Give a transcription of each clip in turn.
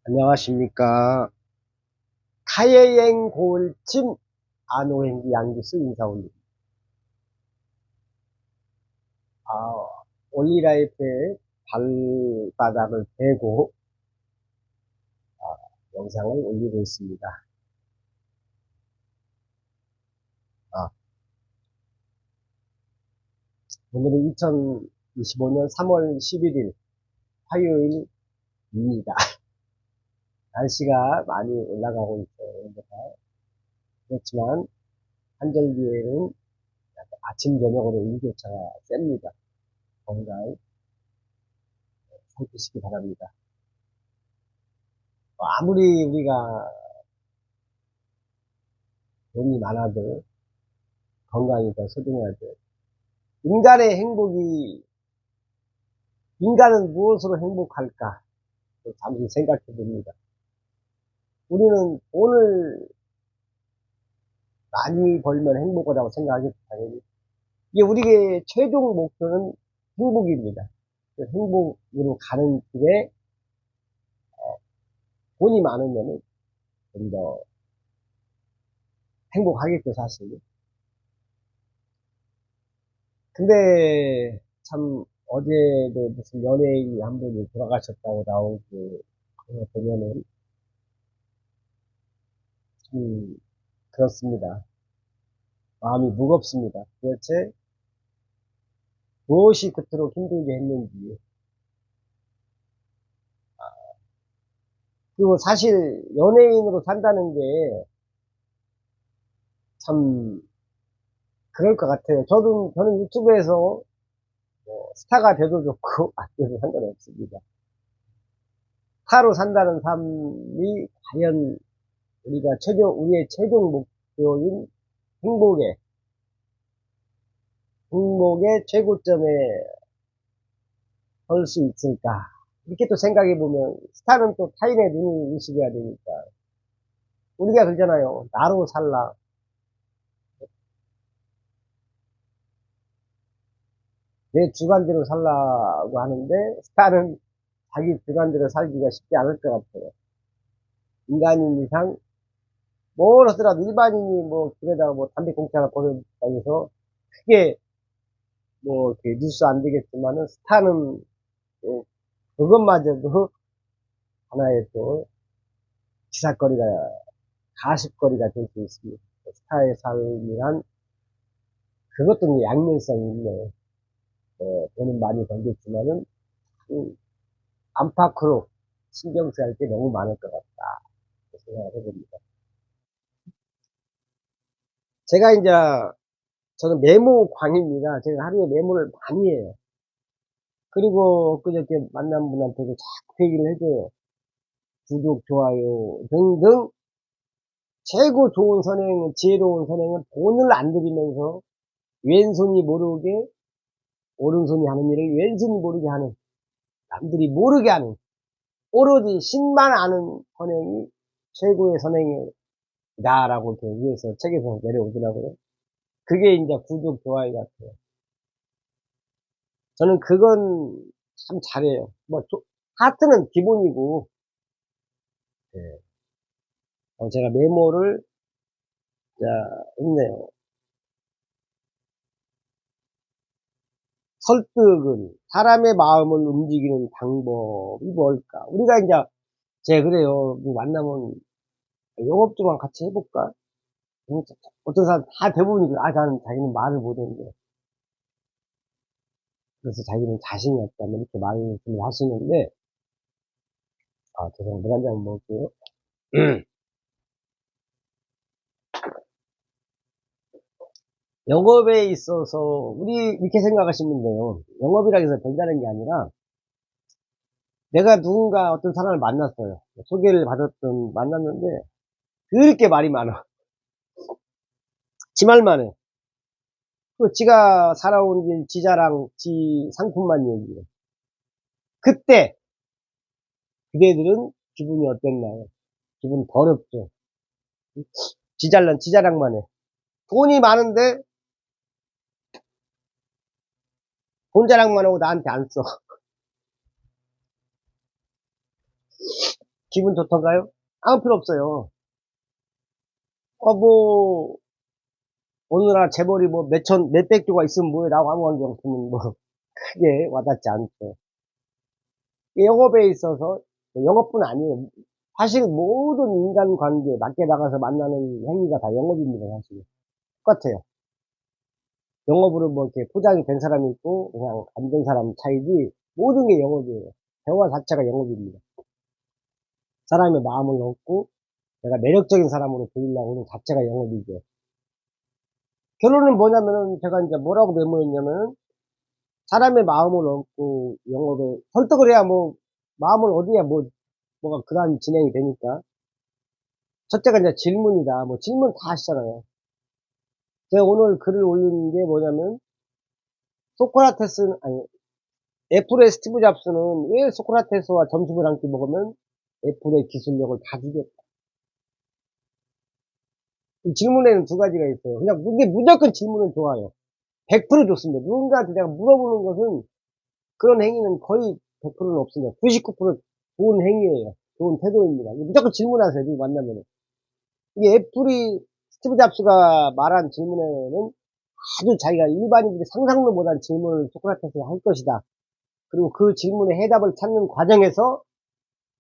안녕하십니까. 타여행 고을침 안오행기 양기수 인사 올립니다. 올리라이프의 발바닥을 대고 영상을 올리고 있습니다. 아, 오늘은 2025년 3월 11일 화요일입니다. 날씨가 많이 올라가고 있어요. 그렇지만 한절기에는 아침 저녁으로 일교차가 셉니다. 건강 살피시기 바랍니다. 아무리 우리가 돈이 많아도 건강이 더 소중하죠. 인간의 행복이, 인간은 무엇으로 행복할까? 잠시 생각해 봅니다. 우리는 돈을 많이 벌면 행복하다고 생각하겠죠, 당연히. 이게 우리의 최종 목표는 행복입니다. 그 행복으로 가는 길에 돈이 많으면 좀 더 행복하겠죠, 사실. 근데 참 어제도 무슨 연예인이 한 분이 돌아가셨다고 나오고 그거 보면은 참 그렇습니다. 마음이 무겁습니다. 도대체 무엇이 그토록 힘들게 했는지. 그리고 사실 연예인으로 산다는 게 참 그럴 것 같아요. 저는 유튜브에서 뭐 스타가 돼도 좋고 안 돼도 상관없습니다. 스타로 산다는 삶이 과연 우리의 최종 목표인 행복의, 행복의 최고점에 설 수 있을까? 이렇게 또 생각해 보면 스타는 또 타인의 눈을 의식해야 되니까. 우리가 그러잖아요. 나로 살라. 내 주관대로 살라고 하는데 스타는 자기 주관대로 살기가 쉽지 않을 것 같아요. 인간인 이상 뭘 하더라도 일반인이 뭐 길에다가 뭐 담배 공기 하나 버렸다고 해서 크게 뭐 이렇게 뉴스 안 되겠지만은 스타는 또 그것마저도 하나의 또 기사거리가, 가십거리가 될 수 있습니다. 스타의 삶이란 그것도 양면성이 있네요. 돈은 많이 벌겠지만은 안팎으로 신경 써야 할 게 너무 많을 것 같다. 생각을 해봅니다. 제가 이제, 저는 메모 광입니다. 제가 하루에 메모를 많이 해요. 그리고 그저께 만난 분한테도 자꾸 얘기를 해줘요. 구독, 좋아요 등등 최고 좋은 선행, 지혜로운 선행은 돈을 안 들이면서 왼손이 모르게 오른손이 하는 일을 왼손이 모르게 하는, 남들이 모르게 하는, 오로지 신만 아는 선행이 최고의 선행이다라고 이렇게 위에서 책에서 내려오더라고요. 그게 이제 구독, 좋아요 같아요. 저는 그건 참 잘해요. 뭐, 하트는 기본이고, 예. 제가 메모를, 자, 했네요. 설득은, 사람의 마음을 움직이는 방법이 뭘까? 우리가 이제, 제가 그래요. 뭐 만나면 영업 좀 같이 해볼까? 어떤 사람 다 대부분이, 나는 자기는 말을 못하는데. 그래서 자기는 자신이 없다면 이렇게 말씀을 하시는데, 죄송합니다. 물 한 잔 먹을게요. 영업에 있어서 우리 이렇게 생각하시면 돼요. 영업이라고 해서 별다른 게 아니라 내가 누군가 어떤 사람을 만났어요. 소개를 받았던 만났는데 그렇게 말이 많아. 지 말만 해. 그 지가 살아온 길, 지 자랑, 지 상품만 얘기해. 그때 그대들은 기분이 어땠나요? 기분 더럽죠. 지 잘난 지 자랑만 해. 돈이 많은데 돈 자랑만 하고 나한테 안 써. 기분 좋던가요? 아무 필요 없어요. 뭐, 어느 날 재벌이 뭐 몇백 조가 있으면 뭐해, 나하고 아무 관계 없으면 뭐, 크게 와닿지 않죠. 영업에 있어서, 영업뿐 아니에요. 사실 모든 인간관계, 밖에 나가서 만나는 행위가 다 영업입니다, 사실. 똑같아요. 영업으로 뭐 이렇게 포장이 된 사람이 있고, 그냥 안 된 사람 차이지, 모든 게 영업이에요. 대화 자체가 영업입니다. 사람의 마음을 얻고, 내가 매력적인 사람으로 보이려고 하는 자체가 영업이죠. 결론은 뭐냐면은, 제가 이제 뭐라고 메모했냐면은, 사람의 마음을 얻고, 영업에, 설득을 해야 뭐, 마음을 얻어야 뭐가 그 다음 진행이 되니까. 첫째가 이제 질문이다. 뭐, 질문 다 하시잖아요. 제가 오늘 글을 올린 게 뭐냐면, 소크라테스는, 아니, 애플의 스티브 잡스는 왜 소크라테스와 점심을 함께 먹으면 애플의 기술력을 다 주겠다. 이 질문에는 두 가지가 있어요. 그냥 이게 무조건 질문은 좋아요. 100% 좋습니다. 누군가한테 내가 물어보는 것은 그런 행위는 거의 100%는 없습니다. 99% 좋은 행위예요. 좋은 태도입니다. 무조건 질문하세요. 누구 만나면은. 이게 애플이 스티브 잡스가 말한 질문에는 아주 자기가 일반인들이 상상도 못한 질문을 소크라테스가 할 것이다. 그리고 그 질문의 해답을 찾는 과정에서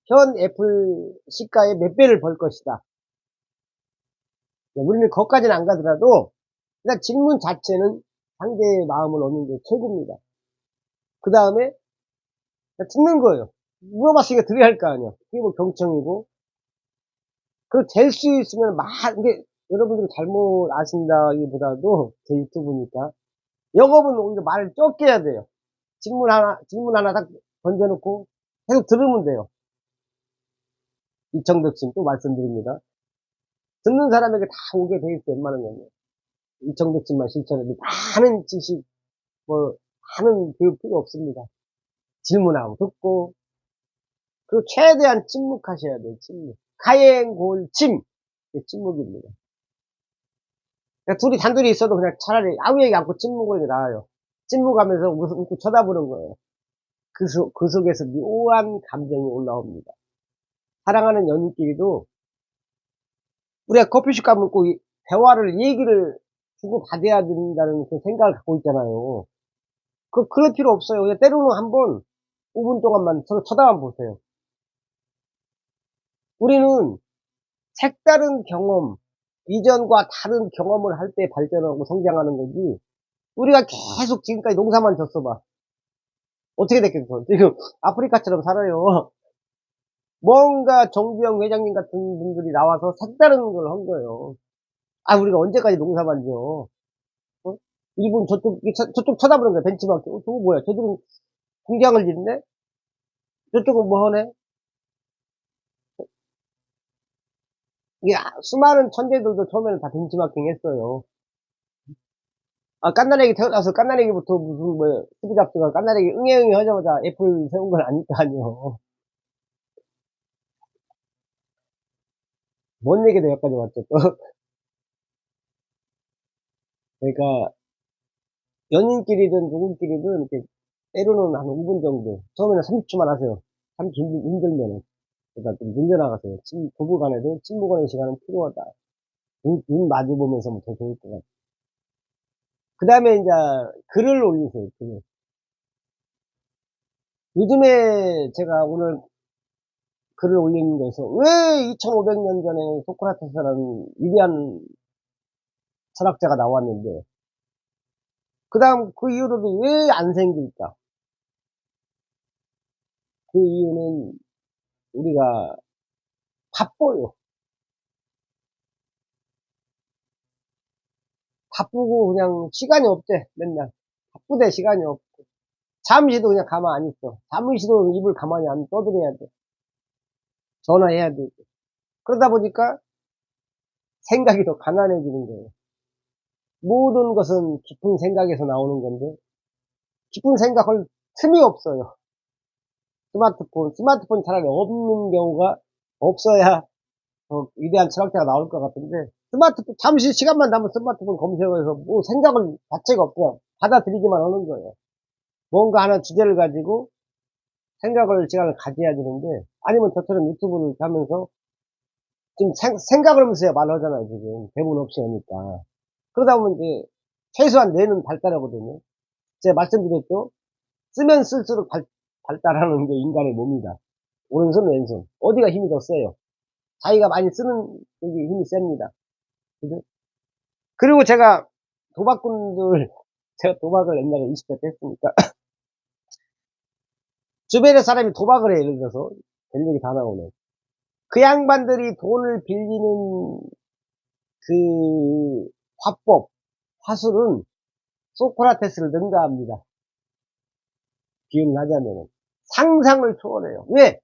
현 애플 시가의 몇 배를 벌 것이다. 우리는 거기까지는 안 가더라도 일단 질문 자체는 상대의 마음을 얻는 게 최고입니다. 그 다음에 듣는 거예요. 물어봤으니까 들어야 할 거 아니야. 그게 뭐 경청이고. 그리고 될 수 있으면 이게 여러분들이 잘못 아신다기보다도 제 유튜브니까 영업은 오히려 말을 적게 해야 돼요. 질문 하나 딱 던져놓고 계속 들으면 돼요. 이청덕 씨는 또 말씀드립니다. 듣는 사람에게 다 오게 돼 있어요. 웬만하면. 이청덕 씨만 실천해도 많은 지식, 뭐, 많은 교육 필요 없습니다. 질문하고 듣고, 그리고 최대한 침묵하셔야 돼요. 침묵. 가행골침. 이게 침묵입니다. 그러니까 둘이 단둘이 있어도 그냥 차라리 아무 얘기 않고 침묵하는 게 나아요. 침묵하면서 웃고 쳐다보는 거예요. 그 속에서 묘한 감정이 올라옵니다. 사랑하는 연인끼리도 우리가 커피숍 가면 꼭 대화를, 얘기를 주고받아야 된다는 그 생각을 갖고 있잖아요. 그럴 필요 없어요. 그냥 때로는 한번 5분 동안만 서로 쳐다만 보세요. 우리는 색다른 경험, 이전과 다른 경험을 할 때 발전하고 성장하는 거지, 우리가 계속 지금까지 농사만 졌어봐. 어떻게 됐겠어? 지금 아프리카처럼 살아요. 뭔가 정주영 회장님 같은 분들이 나와서 색다른 걸 한 거예요. 우리가 언제까지 농사만 져? 어? 일본 저쪽 쳐다보는 거야, 벤치마크. 저거 뭐야? 저들은 공장을 짓네? 저쪽은 뭐 하네? 이게 수많은 천재들도 처음에는 다 벤치마킹 했어요. 깐나레기 태어나서 깐나레기부터 무슨 뭐 스티브 잡스가 깐나레기 응애응애 하자마자 애플 세운 건 아닐 거 아니에요. 뭔 얘기도 여기까지 왔죠 또. 그러니까 연인끼리든 누구끼리든 이렇게 때로는 한 5분 정도, 처음에는 30초만 하세요. 30초 힘들면은. 그러니까 좀 늘려나가세요. 부부간에도 친구간의 시간은 필요하다. 눈 마주보면서 더 좋을 것 같아요. 그 다음에 이제 글을 올리세요. 글. 요즘에 제가 오늘 글을 올리는 데서 왜 2500년 전에 소크라테스라는 위대한 철학자가 나왔는데 그 다음 그 이후로도 왜 안 생길까? 그 이유는 우리가 바빠요. 바쁘고 그냥 시간이 없대. 맨날 바쁘대. 시간이 없고 잠시도 그냥 가만 안 있어. 잠시도 입을 가만히 안 떠들어야 돼. 전화해야 돼. 그러다 보니까 생각이 더 가난해지는 거예요. 모든 것은 깊은 생각에서 나오는 건데 깊은 생각할 틈이 없어요. 스마트폰 차라리 없는 경우가 없어야 더 위대한 철학자가 나올 것 같은데, 잠시 시간만 나면 스마트폰 검색해서 뭐 생각을 자체가 없고 받아들이기만 하는 거예요. 뭔가 하나 주제를 가지고 시간을 가져야 되는데, 아니면 저처럼 유튜브를 하면서 지금 생각을 하면서 말을 하잖아요, 지금. 대본 없이 하니까. 그러다 보면 이제 최소한 뇌는 발달하거든요. 제가 말씀드렸죠? 쓰면 쓸수록 발달하는 게 인간의 몸이다. 오른손, 왼손. 어디가 힘이 더 세요? 자기가 많이 쓰는 쪽이 힘이 셉니다. 그죠? 그리고 제가 도박꾼들, 제가 도박을 옛날에 20대 때 했으니까, 주변에 사람이 도박을 해, 예를 들어서. 될 얘기 다 나오네. 그 양반들이 돈을 빌리는 그 화법, 화술은 소크라테스를 능가합니다. 비유를 하자면은. 상상을 초월해요. 왜?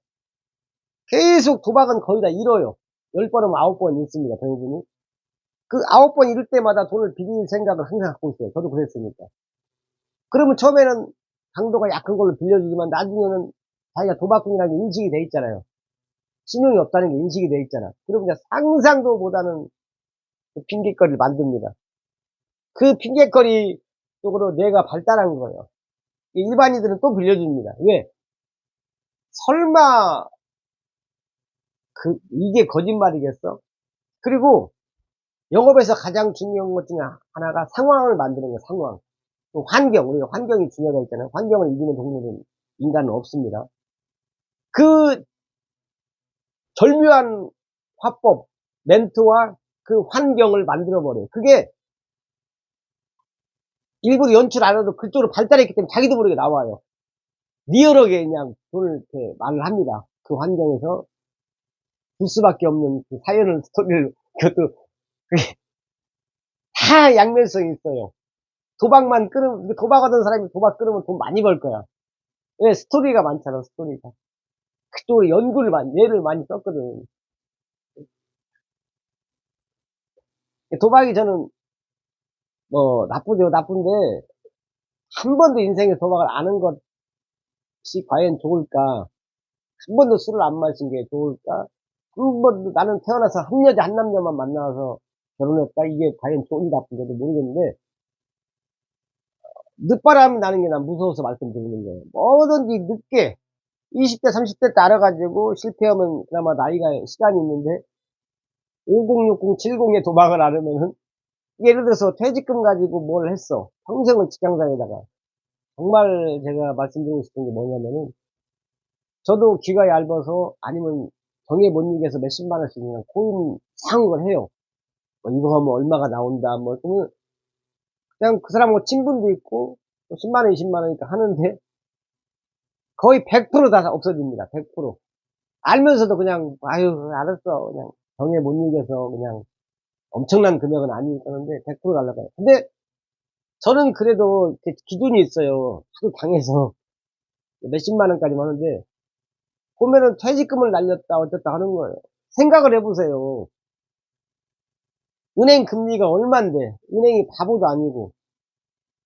계속 도박은 거의 다 잃어요. 10번이면 9번 잃습니다, 대부분이. 그 9번 잃을 때마다 돈을 빌릴 생각을 항상 갖고 있어요. 저도 그랬으니까. 그러면 처음에는 강도가 약한 걸로 빌려주지만 나중에는 자기가 도박꾼이라는 게 인식이 돼 있잖아요. 신용이 없다는 게 인식이 돼 있잖아. 그러면 이제 상상도 못하는 그 핑계거리를 만듭니다. 그 핑계거리 쪽으로 뇌가 발달한 거예요. 일반인들은 또 빌려줍니다. 왜? 설마 이게 거짓말이겠어? 그리고 영업에서 가장 중요한 것 중에 하나가 상황을 만드는 거예요. 상황. 또 환경, 우리가 환경이 중요하다 했잖아요. 환경을 이기는 동물은 인간은 없습니다. 그 절묘한 화법, 멘트와 그 환경을 만들어버려요. 그게 일부러 연출 안 해도 그쪽으로 발달했기 때문에 자기도 모르게 나와요. 리얼하게 그냥 돈을 이렇게 말을 합니다. 그 환경에서 줄 수밖에 없는 그 사연을, 스토리를, 그것도, 그게 다 양면성이 있어요. 도박하던 사람이 도박 끊으면 돈 많이 벌 거야. 왜? 스토리가 많잖아, 스토리가. 그쪽으로 뇌를 많이 썼거든. 도박이 저는, 나쁘죠. 나쁜데, 한 번도 인생에 도박을 안 한 것이 과연 좋을까? 한 번도 술을 안 마신 게 좋을까? 한 번도 나는 태어나서 한 여자, 한 남자만 만나서 결혼했다? 이게 과연 좋은지 나쁜지도 모르겠는데, 늦바람이 나는 게 난 무서워서 말씀드리는 거예요. 뭐든지 늦게, 20대, 30대 때 알아가지고 실패하면 그나마 나이가, 시간이 있는데, 5060, 70에 도박을 안 하면은, 예를 들어서 퇴직금 가지고 뭘 했어. 평생을 직장생에다가. 정말 제가 말씀드리고 싶은 게 뭐냐면은, 저도 귀가 얇아서 아니면 정에 못 이겨서 몇십만 원씩 그냥 코인 이상한 걸 해요. 뭐 이거 하면 얼마가 나온다, 뭐, 그러면 그냥 그 사람하고 친분도 있고, 10만 원, 20만 원이니까 하는데, 거의 100%다 없어집니다. 100%. 알면서도 그냥, 아유, 알았어. 그냥 정에 못 이겨서 그냥 엄청난 금액은 아니니까 하는데, 100% 날라가요. 근데 저는 그래도 기준이 있어요. 하도 당해서 몇십만 원까지만 하는데, 보면은 퇴직금을 날렸다, 어쨌다 하는 거예요. 생각을 해보세요. 은행 금리가 얼만데, 은행이 바보도 아니고,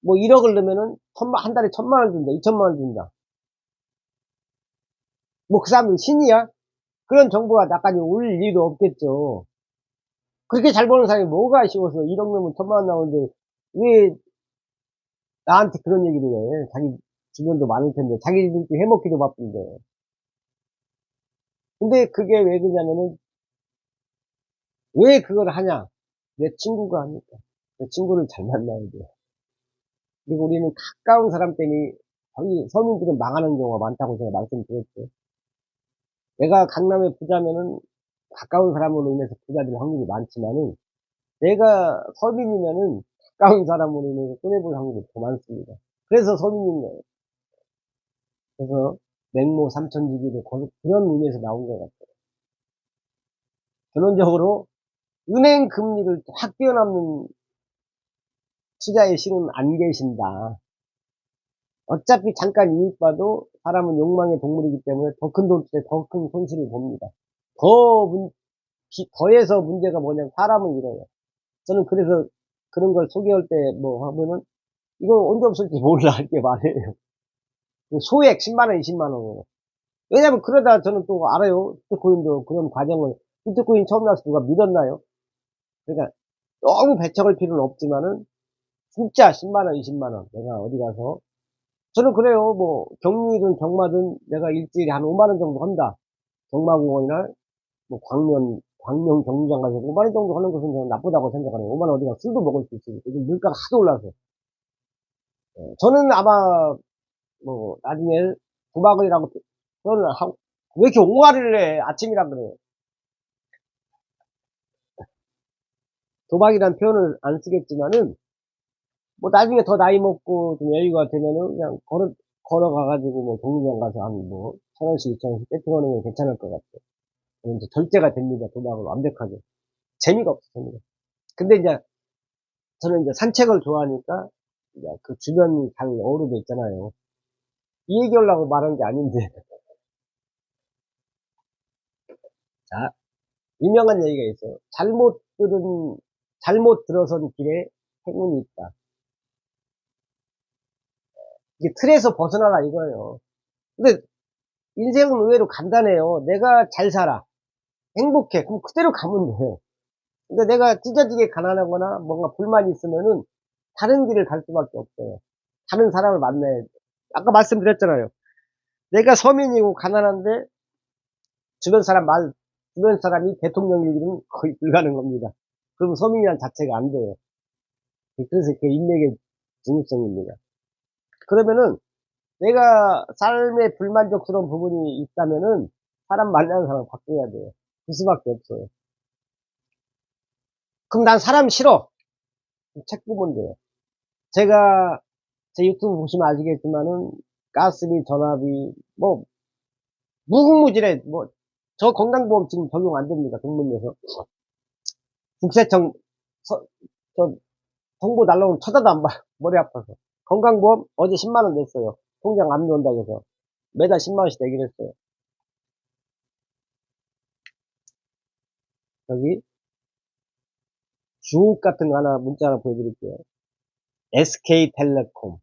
뭐 1억을 넣으면은 한 달에 1,000만 원 준다, 2천만 원 준다. 뭐 그 사람은 신이야? 그런 정보가 나까지 올 리도 없겠죠. 그렇게 잘 버는 사람이 뭐가 아쉬워서 1억 넣으면 1,000만 원 나오는데, 왜 나한테 그런 얘기를 해? 자기 주변도 많을 텐데, 자기들도 해먹기도 바쁜데. 근데 그게 왜 그러냐면은, 왜 그걸 하냐? 내 친구가 하니까. 내 친구를 잘 만나야 돼. 그리고 우리는 가까운 사람 때문에 거의 서민들은 망하는 경우가 많다고 제가 말씀드렸죠. 내가 강남의 부자면은 가까운 사람으로 인해서 부자 될 확률이 많지만은, 내가 서민이면은 가까운 사람으로 인해서 손해볼 확률이 더 많습니다. 그래서 서민인 거예요. 그래서 맹모 삼천지기도 그런 의미에서 나온 것 같아요. 결론적으로 은행 금리를 확 뛰어넘는 투자의 신은 안 계신다. 어차피 잠깐 이익 봐도 사람은 욕망의 동물이기 때문에 더 큰 돈 투자에 더 큰 손실을 봅니다. 더해서 문제가 뭐냐면 사람은 이래요. 저는 그래서 그런 걸 소개할 때 뭐 하면은 이거 언제 없을지 몰라 이렇게 말해요. 소액 10만 원, 20만 원으로. 왜냐면 그러다 저는 또 알아요. 비트코인도 그런 과정을. 비트코인 처음 나와서 누가 믿었나요? 그러니까 너무 배척할 필요는 없지만은 진짜 10만 원, 20만 원 내가 어디 가서 저는 그래요. 뭐, 경리든 경마든 내가 일주일에 한 5만 원 정도 한다. 경마공원이나 뭐, 광명 경기장 가서 5만 원 정도 하는 것은 저는 나쁘다고 생각하네요. 5만 원 어디가 술도 먹을 수 있으니까. 요즘 물가가 하도 올라서. 저는 아마, 뭐, 나중에 도박이라고, 저는 왜 이렇게 옹알이를 해? 아침이라 그래요. 도박이란 표현을 안 쓰겠지만은, 뭐, 나중에 더 나이 먹고 좀 여유가 되면은 그냥 걸어가가지고 뭐, 경기장 가서 한 뭐, 1,000원씩, 2,000원씩 배팅하는 게 괜찮을 것 같아요. 이제 절제가 됩니다. 도박은 완벽하게. 재미가 없어, 재미가. 근데 이제, 저는 이제 산책을 좋아하니까, 이제 그 주변이 잘 어우러져 있잖아요. 이 얘기하려고 말한 게 아닌데. 자, 유명한 얘기가 있어요. 잘못 들어선 길에 행운이 있다. 이게 틀에서 벗어나라 이거예요. 근데 인생은 의외로 간단해요. 내가 잘 살아. 행복해. 그럼 그대로 가면 돼요. 근데 내가 찢어지게 가난하거나 뭔가 불만이 있으면은 다른 길을 갈 수밖에 없어요. 다른 사람을 만나야 돼. 아까 말씀드렸잖아요. 내가 서민이고 가난한데 주변 사람이 대통령이기는 거의 불가능한 겁니다. 그러면 서민이란 자체가 안 돼요. 그래서 그 인맥의 중요성입니다. 그러면은 내가 삶에 불만족스러운 부분이 있다면은 사람 만나는 사람을 바꿔야 돼요. 그 수밖에 없어요. 그럼 난 사람 싫어. 책 보면 돼요. 제가 제 유튜브 보시면 아시겠지만은 가스비, 전화비, 뭐 무궁무진해. 뭐 저 건강보험 지금 적용 안 됩니다. 동문에서 국세청 서, 저 정보 날라오면 쳐다도 안 봐요. 머리 아파서. 건강보험 어제 10만 원 냈어요. 통장 안 넣는다고 해서 매달 10만 원씩 내기로 했어요. 여기 주옥 같은 거 하나 문자 하나 보여드릴게요. SK텔레콤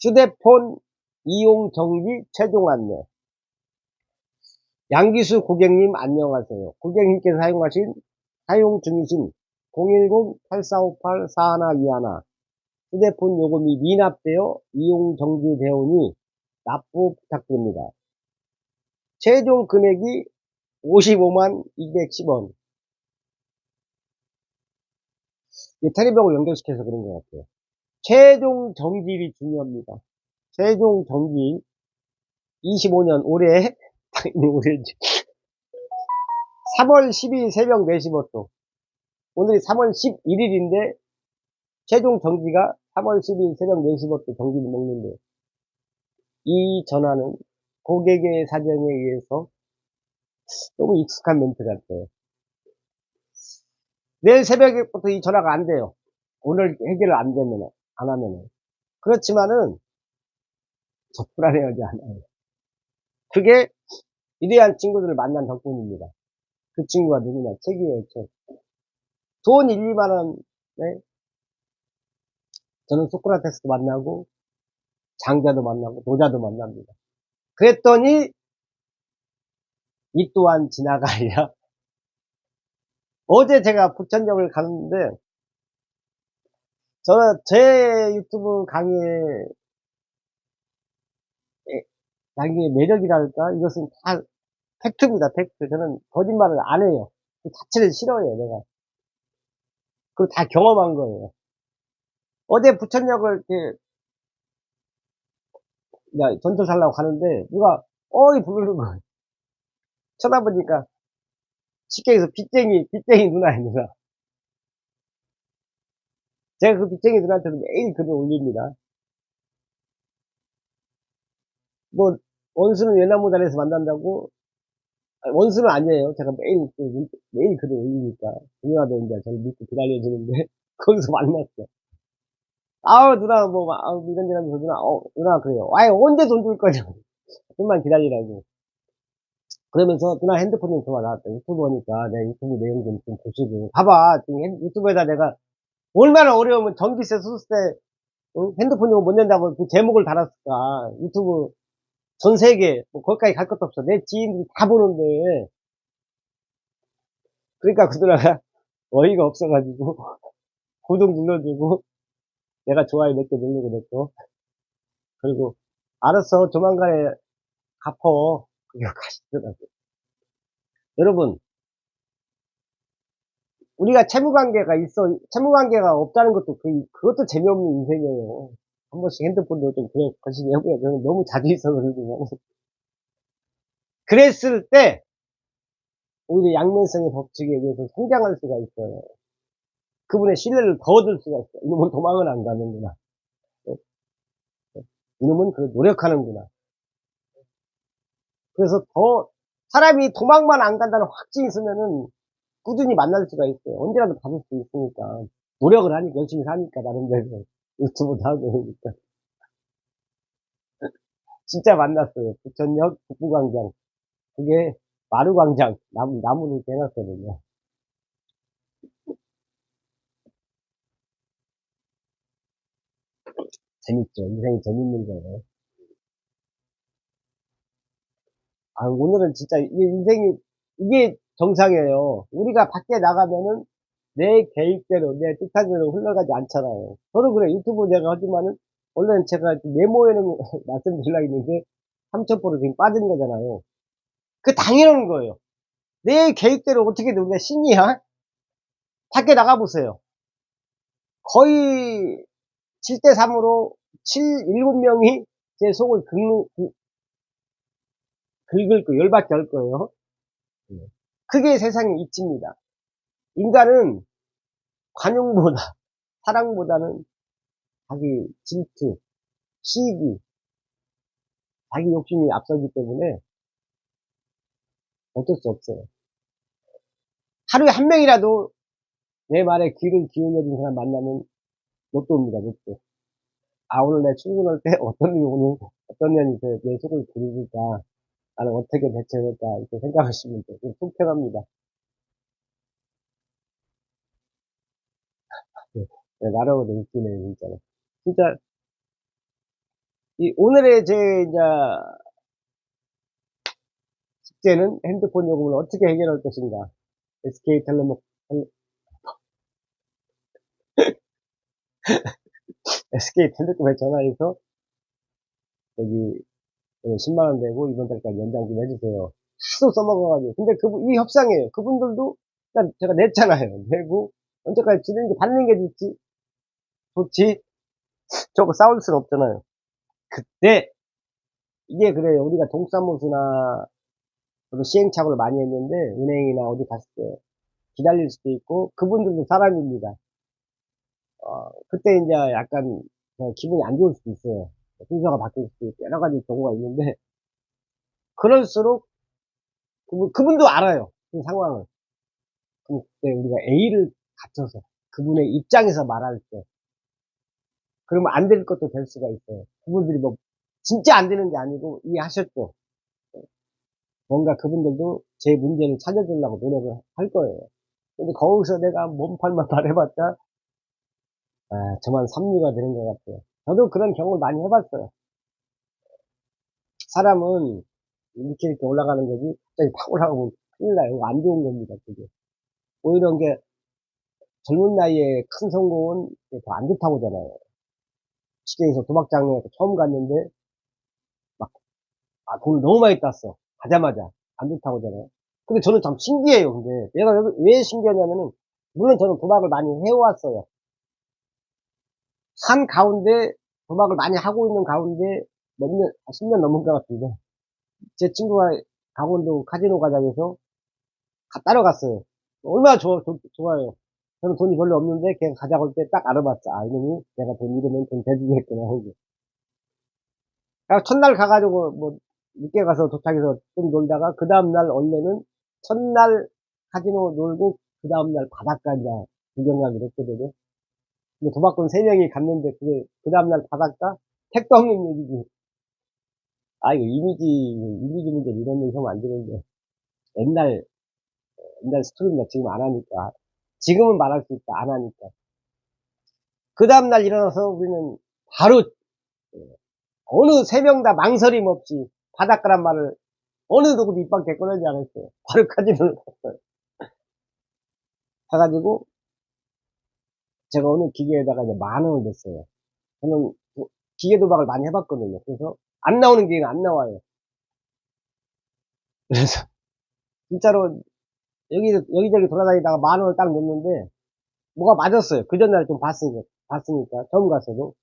휴대폰 이용 정지 최종 안내. 양기수 고객님 안녕하세요. 고객님께서 사용 중이신 010-8458-4121 휴대폰 요금이 미납되어 이용 정지되오니 납부 부탁드립니다. 최종 금액이 55만 210원. 테레비하고 연결시켜서 그런 것 같아요. 최종 정지일이 중요합니다. 최종 정지일 25년 올해 올해 3월 12일 새벽 4시부터 오늘이 3월 11일인데 최종 정지가 3월 12일 새벽 4시부터 정지를 먹는데 이 전화는 고객의 사정에 의해서 너무 익숙한 멘트 같아요. 내일 새벽부터 이 전화가 안 돼요. 오늘 해결을 안 하면은. 그렇지만은 저 불안해하지 않아요. 그게 위대한 친구들을 만난 덕분입니다. 그 친구가 누구냐? 책이에요, 책. 돈 1, 2만 원, 네? 저는 소크라테스도 만나고, 장자도 만나고, 노자도 만납니다. 그랬더니, 이 또한 지나가리라. 어제 제가 부천역을 가는데, 제 유튜브 강의의 매력이랄까? 이것은 다 팩트입니다, 팩트. 저는 거짓말을 안 해요. 그 자체를 싫어해요, 내가. 그거 다 경험한 거예요. 어제 부천역을 이렇게, 전철 타려고 가는데, 누가, 어이 부르는 거예요. 쳐다보니까, 쉽게 해서 빚쟁이 누나예요, 누나. 제가 그 빚쟁이 누나한테도 매일 글을 올립니다. 뭐, 원수는 외나무다리에서 만난다고, 아니, 원수는 아니에요. 제가 매일 글을 올리니까. 누나도 이제 저를 믿고 기다려주는데, 거기서 만났어. 아우, 누나, 뭐, 아우, 이런저런 하면서 누나, 그래요. 아예 언제 돈 줄 거냐. 좀만 기다리라고. 그러면서 누나 핸드폰 좀 줘봐. 나 유튜버니까 내 유튜브 내용 좀 보시고. 봐봐. 지금 유튜브에다 내가 얼마나 어려우면 전기세, 수수세, 응? 핸드폰 요금 못 낸다고 그 제목을 달았을까. 유튜브 전 세계, 뭐, 거기까지 갈 것도 없어. 내 지인들이 다 보는데. 그러니까 그 누나가 어이가 없어가지고, 구독 눌러주고, 내가 좋아요 몇 개 누르고 냈고. 그리고 알았어 조만간에 갚어. 그게 가시더라고요. 여러분 우리가 채무관계가 있어 채무관계가 없다는 것도 그것도 재미없는 인생이에요. 한 번씩 핸드폰도 좀 그래 거시기 해보요. 저는 너무 자주 있어서 그러지만 그랬을 때 오히려 양면성의 법칙에 의해서 성장할 수가 있어요. 그분의 신뢰를 더 얻을 수가 있어요. 이놈은 도망을 안 가는구나. 어, 이놈은 그 노력하는구나. 그래서 더 사람이 도망만 안 간다는 확신이 있으면은 꾸준히 만날 수가 있어요. 언제라도 받을 수 있으니까. 노력을 하니까, 열심히 사니까, 나름대로. 유튜브도 하고 그러니까. 진짜 만났어요. 부천역 북부광장. 그게 마루광장. 나무를 이렇게 해놨거든요. 재밌죠. 인생이 재밌는 거예요. 아, 오늘은 진짜, 이게 인생이, 이게 정상이에요. 우리가 밖에 나가면은 내 계획대로, 내 뜻한 대로 흘러가지 않잖아요. 저도 그래. 유튜브 내가 하지만은, 원래는 제가 메모에는 말씀드리려고 했는데, 3,000% 지금 빠진 거잖아요. 그 당연한 거예요. 내 계획대로 어떻게든 우리가 신이야? 밖에 나가보세요. 거의 7대3으로 7명이 제 속을 긁을 거, 열받게 할 거예요. 그게 세상의 이치입니다. 인간은 관용보다, 사랑보다는 자기 질투, 시기, 자기 욕심이 앞서기 때문에 어쩔 수 없어요. 하루에 한 명이라도 내 말에 귀를 기울여준 사람 만나면 로또입니다, 로또. 아, 오늘 내 출근할 때 어떤 놈이 오늘, 어떤 년이 내 속을 긁을까, 나는 어떻게 대처할까, 이렇게 생각하시면 돼요. 속 편합니다. 네, 네, 나라고도 웃기네요, 진짜로. 진짜, 오늘의 제, 이제, 숙제는 핸드폰 요금을 어떻게 해결할 것인가. SK텔레콤, SK텔레콤에 전화해서, 여기, 10만원 내고 이번 달까지 연장 좀 해주세요. 하도 써먹어가지고. 근데 이 협상이에요. 그분들도, 일단 제가 냈잖아요. 내고, 언제까지 지는 게 받는 게 좋지. 저거 싸울 수는 없잖아요. 그때, 이게 그래요. 우리가 동사무소나, 저도 시행착오를 많이 했는데, 은행이나 어디 갔을 때, 기다릴 수도 있고, 그분들도 사람입니다. 그때 이제 약간, 기분이 안 좋을 수도 있어요. 순서가 바뀔 수도 있고, 여러 가지 경우가 있는데, 그럴수록, 그분도 알아요. 그 상황을. 그때 우리가 A를 갖춰서, 그분의 입장에서 말할 때, 그러면 안 될 것도 될 수가 있어요. 그분들이 뭐, 진짜 안 되는 게 아니고, 이해하셨죠? 뭔가 그분들도 제 문제를 찾아주려고 노력을 할 거예요. 근데 거기서 내가 몸팔만 말해봤자, 저만 삼류가 되는 것 같아요. 저도 그런 경험을 많이 해봤어요. 사람은 이렇게 올라가는 거지, 갑자기 팍 올라가면 큰일 나요. 안 좋은 겁니다, 그게. 오히려 이게 젊은 나이에 큰 성공은 더 안 좋다고 하잖아요. 시계에서 도박장에 처음 갔는데, 막, 돈을 너무 많이 땄어. 가자마자. 안 좋다고 하잖아요. 근데 저는 참 신기해요, 근데. 내가 왜 신기하냐면은, 물론 저는 도박을 많이 해왔어요. 한 가운데, 도박을 많이 하고 있는 가운데, 몇 년, 10년 넘은 것 같은데, 제 친구가 강원도 카지노 가자고 해서 따라갔어요. 얼마나 좋아요. 저는 돈이 별로 없는데 걔가 가자고 할 때 딱 알아봤죠. 아, 이놈이 내가 돈 잃으면 돈 대주겠구나 하고. 첫날 가가지고 뭐 늦게 가서 도착해서 좀 놀다가 그 다음날 원래는 첫날 카지노 놀고 그 다음날 바닷가 이제 구경 가기로 했거든요. 근데 도박꾼 3명이 갔는데 그게 그 다음날 바닷가? 택도 없는 얘기지. 아, 이거 이미지 문제 이런 얘기 하면 안 되는데. 옛날 옛날 스토리입니다. 지금 안 하니까. 지금은 말할 수 있다. 안 하니까. 그 다음날 일어나서 우리는 바로 어느 3명 다 망설임 없이 바닷가란 말을 어느 누구도 입 밖에 꺼내지 않았어요. 바로 카지노를 갔어요. 가가지고 제가 어느 기계에다가 이제 10,000원을 냈어요. 저는 기계 도박을 많이 해봤거든요. 그래서 안 나오는 기계가 안 나와요. 그래서 진짜로 여기저기 돌아다니다가 10,000원을 딱 넣었는데 뭐가 맞았어요. 그 전날 좀 봤으니까 처음 갔어도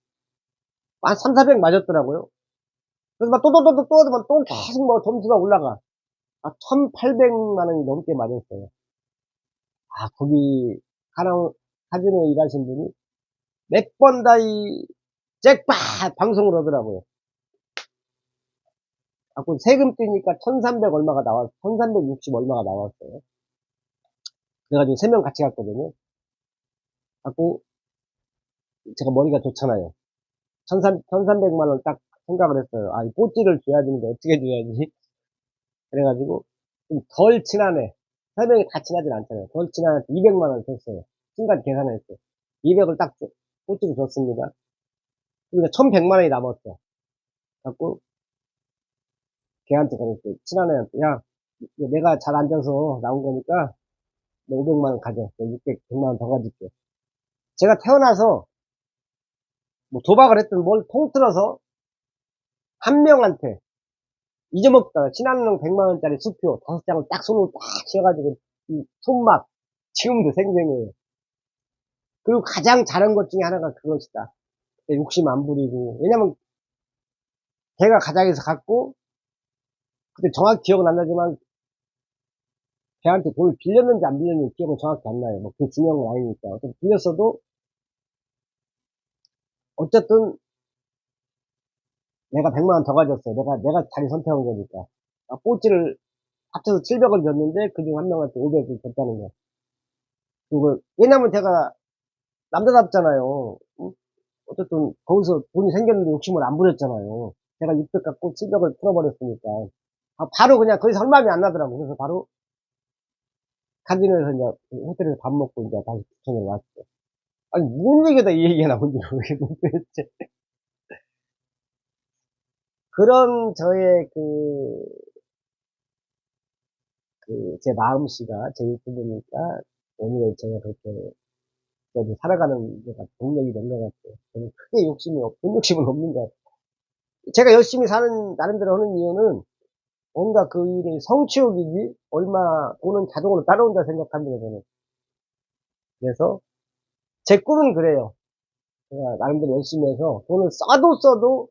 한 3,400 맞았더라고요. 그래서 막 또 하면 또 계속 뭐 점수가 올라가. 1,800만 원이 넘게 맞았어요. 거기 카지노에 일하신 분이 몇 번 다 이 잭팟 방송을 하더라고요. 세금 떼니까 1,300 얼마가 1,360 얼마가 나왔어요. 그래가지고 3명 같이 갔거든요. 갖고 제가 머리가 좋잖아요. 1,300만 원 딱 생각을 했어요. 이 뽀찌를 줘야 되는데 어떻게 줘야지? 그래가지고 좀 덜 친한 애, 3명이 다 친하진 않잖아요. 덜 친한 애한테 200만 원 줬어요. 순간 계산했어요. 200을 딱 뽀찌를 줬습니다. 그러니까 1,100만 원이 남았어. 갖고 걔한테 그랬어요. 친한 애한테, 야, 내가 잘 앉아서 나온 거니까 너 500만 원 가져. 내가 100만 원 더 가질게. 제가 태어나서 뭐 도박을 했든 뭘 통틀어서 한 명한테 잊어먹다가 친한 놈 100만 원짜리 수표 5장을 딱 손으로 딱 쥐어가지고 이 손맛 지금도 생생해요. 그리고 가장 잘한 것 중에 하나가 그것이다. 욕심 안 부리고. 왜냐면 걔가 가장에서 갔고 그때 정확히 기억은 안 나지만 걔한테 돈을 빌렸는지 안 빌렸는지 기억은 정확히 안 나요. 뭐 그게 중요한 건 아니니까. 어쨌든 빌렸어도 어쨌든 내가 100만 원 더 가졌어요. 내가 자리 선택한 거니까. 뽀찌를 합쳐서 700을 줬는데 그중 한 명한테 500을 줬다는 거. 그리고 왜냐면 제가 남자답잖아요. 응? 어쨌든 거기서 돈이 생겼는데 욕심을 안 부렸잖아요. 제가 600 갖고 700을 풀어버렸으니까. 바로 그냥 거기서 할 마음이 안 나더라고. 그래서 바로 카지노에서 이제 호텔에서 밥 먹고 이제 다시 부천으로 왔죠. 아니, 뭔 얘기다 이 얘기가 나온지 모르겠는데, 도대체. 그런 저의 제 마음씨가 제 유튜브니까 오늘 제가 그렇게 그래도 살아가는 데가 동력이 된 것 같아요. 저는 크게 돈 욕심은 없는 것 같아요. 제가 열심히 사는, 나름대로 하는 이유는 뭔가 그 일이 성취욕이지, 돈은 자동으로 따라온다 생각합니다, 저는. 그래서 제 꿈은 그래요. 제가 나름대로 열심히 해서 돈을 써도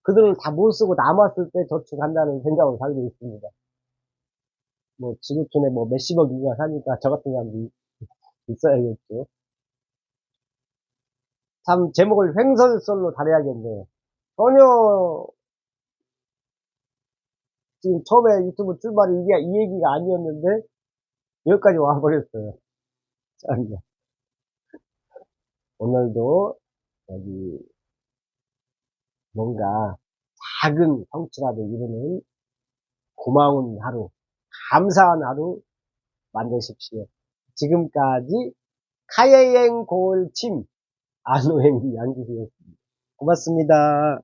그 돈을 다 못 쓰고 남았을 때 저축한다는 생각으로 살고 있습니다. 뭐 지구촌에 뭐 몇십억 인구가 사니까 저 같은 사람도 있어야겠죠. 참 제목을 횡설설로 달아야겠네요. 전혀 지금 처음에 유튜브 출발이 이 얘기가 아니었는데 여기까지 와버렸어요. 참, 오늘도 여기 뭔가 작은 성취라도 이루는 고마운 하루, 감사한 하루 만드십시오. 지금까지 카예행 골침 안호행 양기수였습니다. 고맙습니다.